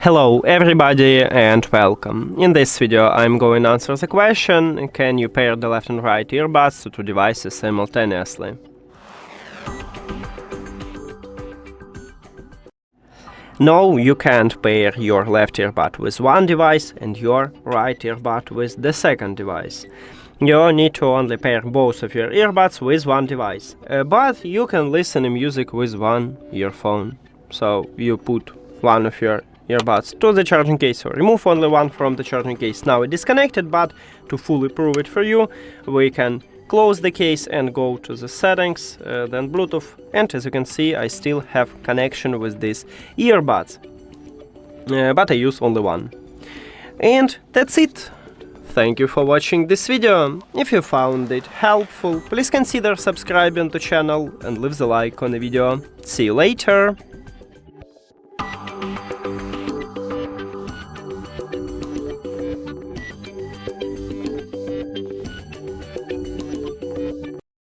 Hello everybody and welcome. In this video I'm going to answer the question: can you pair the left and right earbuds to two devices simultaneously? No, you can't pair your left earbud with one device and your right earbud with the second device. You need to only pair both of your earbuds with one device, but you can listen to music with one earphone. So you put one of your earbuds to the charging case or remove only one from the charging case. Now it is connected, but to fully prove it for you, we can close the case and go to the settings, then Bluetooth, and as you can see I still have connection with these earbuds, but I use only one. And that's it. Thank you for watching this video. If you found it helpful, please consider subscribing to the channel and leave the like on the video. See you later!